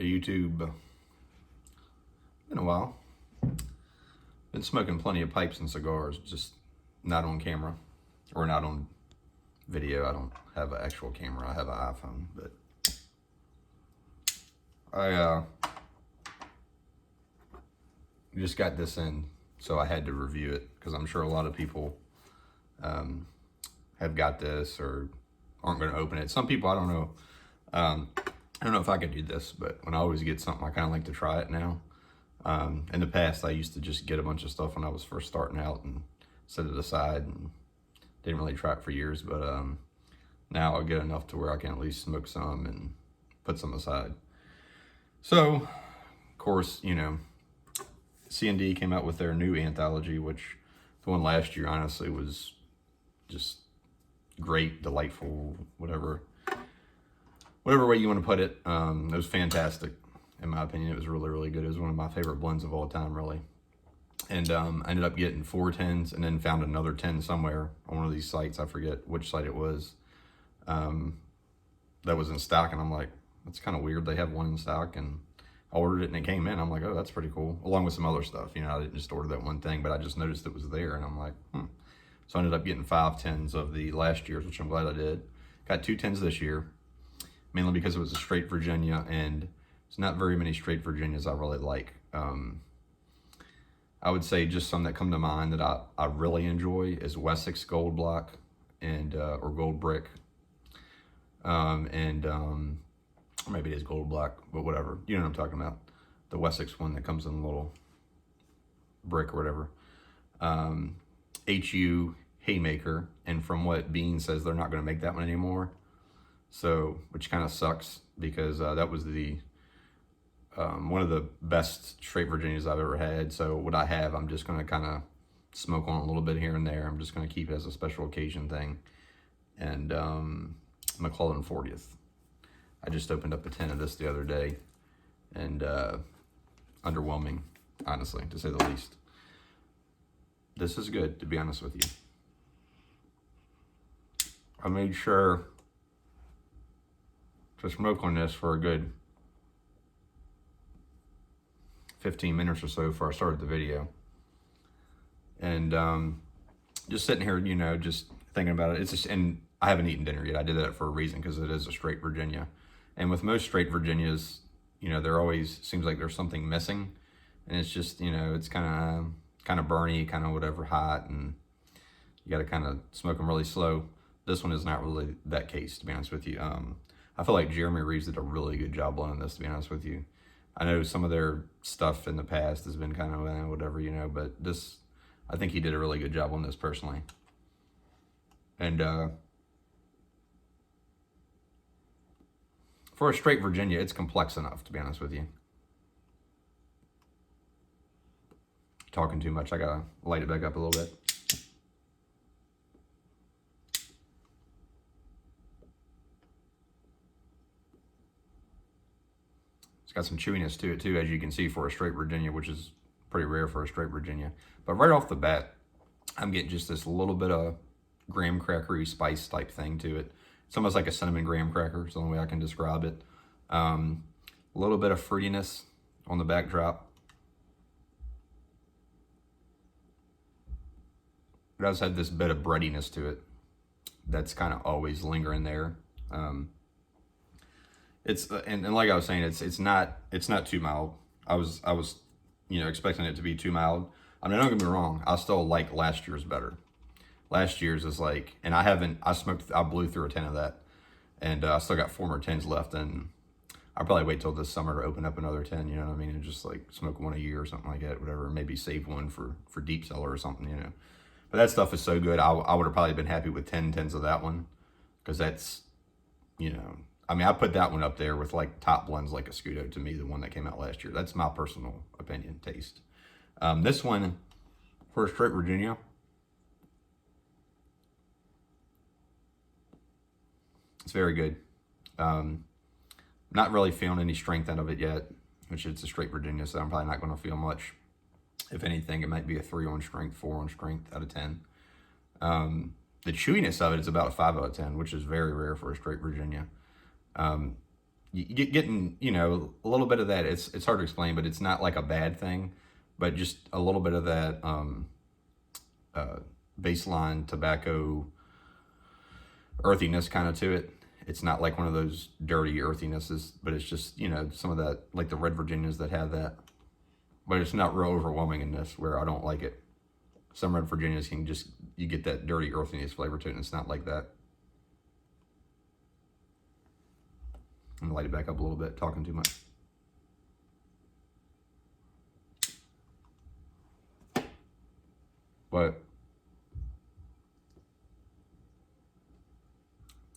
YouTube. Been a while. Been smoking plenty of pipes and cigars, just not on camera or not on video. I don't have an actual camera. I have an iPhone, but I just got this in, so I had to review it because I'm sure a lot of people have got this or aren't going to open it. Some people, I don't know. I don't know if I could do this, but when I always get something, I kind of like to try it now. In the past, I used to just get a bunch of stuff when I was first starting out and set it aside and didn't really try it for years. But now I'll get enough to where I can at least smoke some and put some aside. So, of course, you know, C&D came out with their new anthology, which the one last year, honestly, was just great, delightful, whatever way you want to put it. It was fantastic. In my opinion, it was really, really good. It was one of my favorite blends of all time, really. And I ended up getting 4 10s and then found another 10 somewhere on one of these sites. I forget which site it was. That was in stock, and I'm like, that's kind of weird. They have one in stock, and I ordered it, and it came in. I'm like, oh, that's pretty cool. Along with some other stuff. You know, I didn't just order that one thing, but I just noticed it was there, and I'm like, So I ended up getting 5 10s of the last year's, which I'm glad I did. Got 2 10s this year, mainly because it was a straight Virginia, and it's not very many straight Virginias I really like. I would say just some that come to mind that I really enjoy is Wessex Gold Block and or Gold Brick, or maybe it is Gold Block, but whatever. You know what I'm talking about. The Wessex one that comes in a little brick or whatever. HU Haymaker, and from what Bean says, they're not going to make that one anymore. So, which kind of sucks because that was the one of the best straight Virginias I've ever had. So what I have, I'm just going to kind of smoke on a little bit here and there. I'm just going to keep it as a special occasion thing. And McClellan 40th. I just opened up a 10 of this the other day, and underwhelming, honestly, to say the least. This is good, to be honest with you. I made sure to smoke on this for a good 15 minutes or so before I started the video. And just sitting here, you know, just thinking about it. It's just, and I haven't eaten dinner yet. I did that for a reason, because it is a straight Virginia. And with most straight Virginias, you know, there always seems like there's something missing. And it's just, you know, it's kind of burny, kind of whatever, hot, and you got to kind of smoke them really slow. This one is not really that case, to be honest with you. I feel like Jeremy Reeves did a really good job blending this, to be honest with you. I know some of their stuff in the past has been kind of whatever, you know, but this, I think he did a really good job on this personally. And for a straight Virginia, it's complex enough, to be honest with you. Talking too much, I gotta light it back up a little bit. It's got some chewiness to it too, as you can see, for a straight Virginia, which is pretty rare for a straight Virginia. But right off the bat, I'm getting just this little bit of graham crackery spice type thing to it. It's almost like a cinnamon graham cracker. It's the only way I can describe it. A little bit of fruitiness on the backdrop. It does have this bit of breadiness to it that's kind of always lingering there. It's and like I was saying, it's not too mild. I was you know, expecting it to be too mild. I mean, don't get me wrong, I still like last year's better. Last year's is like, and I blew through a 10 of that, and I still got 4 more 10s left, and I'll probably wait till this summer to open up another 10, you know what I mean, and just like smoke one a year or something like that, whatever, maybe save one for deep cellar or something, you know. But that stuff is so good, I would have probably been happy with 10 10s of that one, because that's, you know, I mean, I put that one up there with like top blends like a Scudo, to me, the one that came out last year. That's my personal opinion, taste. This one, for a straight Virginia, it's very good. Not really feeling any strength out of it yet, which it's a straight Virginia, so I'm probably not going to feel much. If anything, it might be a 3 on strength, 4 on strength out of 10. The chewiness of it is about a 5 out of 10, which is very rare for a straight Virginia. you get getting, you know, a little bit of that. It's hard to explain, but it's not like a bad thing, but just a little bit of that baseline tobacco earthiness kind of to it. It's not like one of those dirty earthinesses, but it's just, you know, some of that, like the red Virginias that have that. But it's not real overwhelming in this, where I don't like it. Some red Virginias can just, you get that dirty earthiness flavor to it, and it's not like that. I'm gonna light it back up a little bit, talking too much. But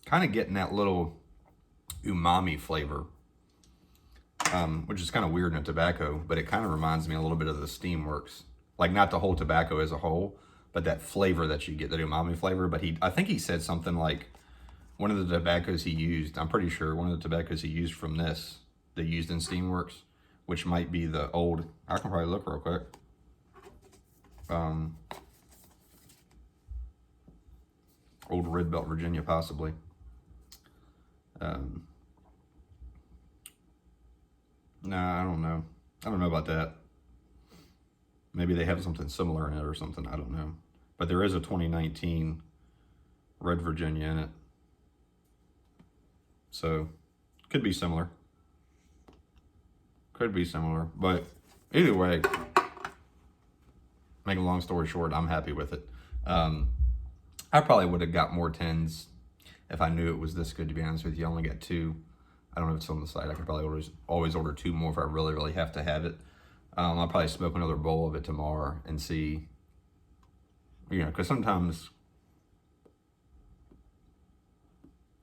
kind of getting that little umami flavor, which is kind of weird in a tobacco, but it kind of reminds me a little bit of the Steamworks. Like, not the whole tobacco as a whole, but that flavor that you get, that umami flavor. But I think he said something like, one of the tobaccos he used, I'm pretty sure one of the tobaccos he used from this, they used in Steamworks, which might be the old, I can probably look real quick. Old Red Belt Virginia, possibly. Nah, I don't know. I don't know about that. Maybe they have something similar in it or something. I don't know. But there is a 2019 Red Virginia in it. So, could be similar. Could be similar. But either way, make a long story short, I'm happy with it. I probably would have got more 10s if I knew it was this good, to be honest with you. I only got 2. I don't know if it's on the site. I could probably always order 2 more if I really, really have to have it. I'll probably smoke another bowl of it tomorrow and see, you know, because sometimes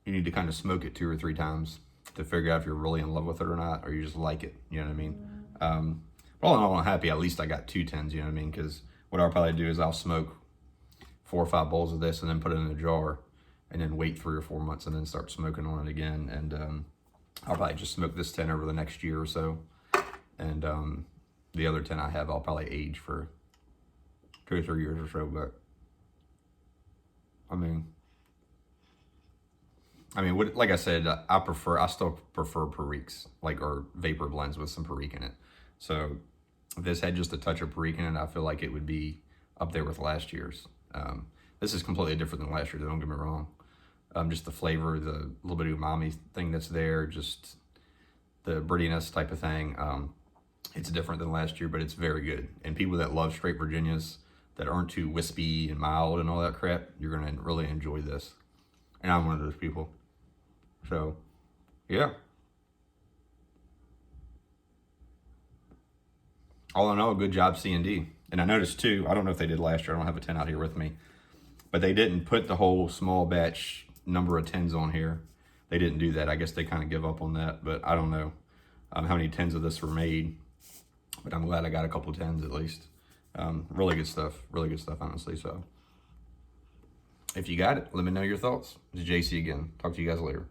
you need to kind of smoke it 2 or 3 times to figure out if you're really in love with it or not, or you just like it, you know what I mean? But all in all, I'm happy. At least I got 2 10s, you know what I mean? Because what I'll probably do is I'll smoke 4 or 5 bowls of this and then put it in a jar and then wait 3 or 4 months and then start smoking on it again. And I'll probably just smoke this 10 over the next year or so. And the other 10 I have, I'll probably age for 2 or 3 years or so. But I mean, like I said, I still prefer Periques, like, or vapor blends with some Perique in it. So if this had just a touch of Perique in it, I feel like it would be up there with last year's. This is completely different than last year, don't get me wrong. Just the flavor, the little bit of umami thing that's there, just the breadiness type of thing. It's different than last year, but it's very good. And people that love straight Virginias that aren't too wispy and mild and all that crap, you're gonna really enjoy this. And I'm one of those people. So, yeah. All in all, good job, C&D. And I noticed too, I don't know if they did last year, I don't have a 10 out here with me, but they didn't put the whole small batch number of 10s on here. They didn't do that. I guess they kind of give up on that, but I don't know how many 10s of this were made, but I'm glad I got a couple of 10s at least. Really good stuff, honestly. So if you got it, let me know your thoughts. It's JC again. Talk to you guys later.